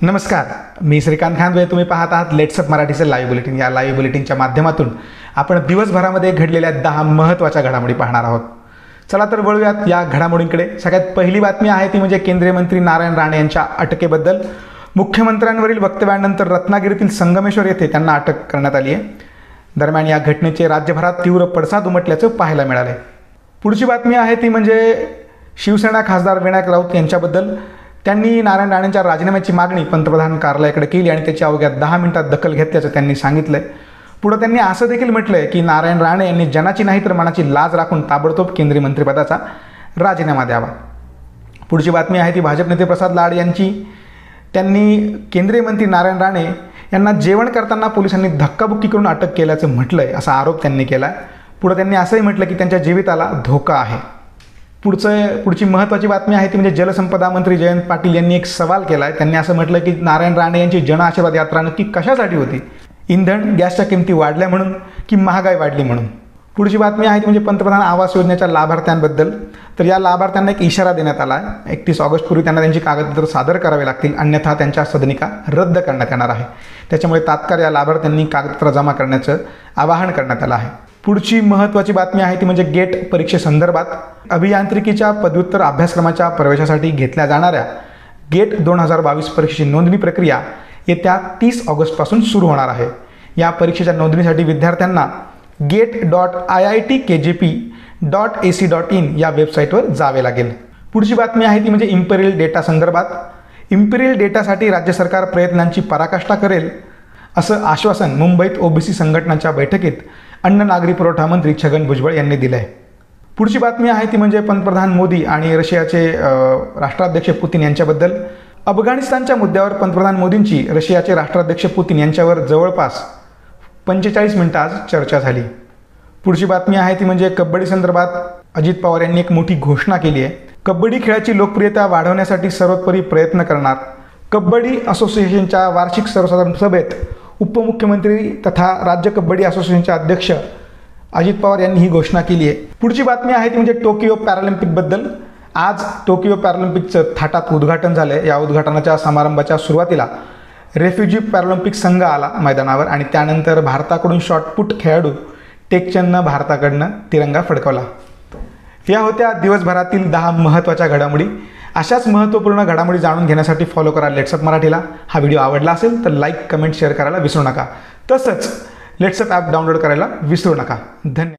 नमस्कार, मी श्रीकांत खांदवे. तुम्ही पाहत आहात लेट्सअप मराठीचे लाईव्ह बुलेटिन. या लाईव्ह बुलेटिनच्या माध्यमातून आपण दिवसभरामध्ये घडलेल्या 10 महत्त्वाच्या घडामोडी पाहणार आहोत. चला तर वळूयात या घडामोडींकडे. सगळ्यात पहिली बातमी आहे ती म्हणजे केंद्रीय मंत्री नारायण राणे यांच्या अटकेबद्दल. मुख्यमंत्र्यांवरील वक्तव्यानंतर रत्नागिरीतील संगमेश्वर येथे त्यांना अटक करण्यात आली आहे. दरम्यान या घटनेचे राज्यभरात तीव्र पडसाद उमटल्याचं पाहायला मिळाले. पुढची बातमी आहे ती म्हणजे शिवसेना खासदार विनायक राऊत यांच्याबद्दल. त्यांनी नारायण राणेंच्या राजीनाम्याची मागणी पंतप्रधान कार्यालयाकडे केली आणि त्याची अवघ्या 10 मिनिटात दखल घेतल्याचं त्यांनी सांगितलंय. पुढे त्यांनी असं देखील म्हटलंय की नारायण राणे यांनी जनाची नाही तर मनाची लाज राखून ताबडतोब केंद्रीय मंत्रिपदाचा राजीनामा द्यावा. पुढची बातमी आहे ती भाजप नेते प्रसाद लाड यांची. त्यांनी केंद्रीय मंत्री नारायण राणे यांना जेवण करताना पोलिसांनी धक्काबुक्की करून अटक केल्याचं म्हटलंय, असा आरोप त्यांनी केला. पुढे त्यांनी असंही म्हटलं की त्यांच्या जीविताला धोका आहे. पुढची महत्त्वाची बातमी आहे ती म्हणजे जलसंपदा मंत्री जयंत पाटील यांनी एक सवाल केला आहे. त्यांनी असं म्हटलं की नारायण राणे यांची जनआशीर्वाद यात्रा नक्की कशासाठी होती? इंधन गॅसच्या किमती वाढल्या म्हणून की महागाई वाढली म्हणून? पुढची बातमी आहे ती म्हणजे पंतप्रधान आवास योजनेच्या लाभार्थ्यांबद्दल. तर या लाभार्थ्यांना एक इशारा देण्यात आला आहे. 31 ऑगस्टपूर्वी त्यांना त्यांची कागदपत्र सादर करावे लागतील, अन्यथा त्यांच्या सदनिका रद्द करण्यात येणार आहे. त्याच्यामुळे तात्काळ या लाभार्थ्यांनी कागदपत्र जमा करण्याचं आवाहन करण्यात आलं आहे. पुढची महत्त्वाची बातमी आहे ती म्हणजे गेट परीक्षेसंदर्भात. अभियांत्रिकीच्या पदव्युत्तर अभ्यासक्रमाच्या प्रवेशासाठी घेतल्या जाणाऱ्या गेट 2022 परीक्षेची नोंदणी प्रक्रिया येत्या 30 ऑगस्टपासून सुरू होणार आहे. या परीक्षेच्या नोंदणीसाठी विद्यार्थ्यांना get.iitkjp.ac.in या वेबसाईटवर जावे लागेल. पुढची बातमी आहे ती म्हणजे इम्पेरियल डेटा संदर्भात. इम्पेरियल डेटासाठी राज्य सरकार प्रयत्नांची पराकाष्ठा करेल असं आश्वासन मुंबईत ओबीसी संघटनांच्या बैठकीत अन्न नागरी पुरवठा मंत्री छगन भुजबळ यांनी दिलं आहे. पुढची बातमी आहे ती म्हणजे पंतप्रधान मोदी आणि रशियाचे राष्ट्राध्यक्ष पुतीन यांच्याबद्दल. अफगाणिस्तानच्या मुद्द्यावर पंतप्रधान मोदींची रशियाचे राष्ट्राध्यक्ष पुतीन यांच्यावर जवळपास 45 मिनिटं आज चर्चा झाली. पुढची बातमी आहे ती म्हणजे कबड्डी संदर्भात. अजित पवार यांनी एक मोठी घोषणा केली आहे. कबड्डी खेळाची लोकप्रियता वाढवण्यासाठी सर्वोपरी प्रयत्न करणार. कबड्डी असोसिएशनच्या वार्षिक सर्वसाधारण सभेत उपमुख्यमंत्री तथा राज्य कबड्डी असोसिएशनचे अध्यक्ष अजित पवार यांनी ही घोषणा केली आहे. पुढची बातमी आहे ती म्हणजे टोकियो पॅरालिम्पिकबद्दल. आज टोकियो पॅरालिम्पिकचं थाटात उद्घाटन झालं आहे. या उद्घाटनाच्या समारंभाच्या सुरुवातीला रेफ्युजी पॅरालिम्पिक संघ आला मैदानावर आणि त्यानंतर भारताकडून शॉटपुट खेळाडू टेकचंदनं भारताकडनं तिरंगा फडकवला. या होत्या दिवसभरातील 10 महत्त्वाच्या घडामोडी. अशाच महत्त्वपूर्ण घडामोडी जाणून घेण्यासाठी फॉलो करा लेट्सअप मराठीला. हा व्हिडिओ आवडला असेल तर लाईक, कमेंट, शेअर करायला विसरू नका. तसंच लेट्सअप ॲप डाउनलोड करायला विसरू नका. धन्यवाद.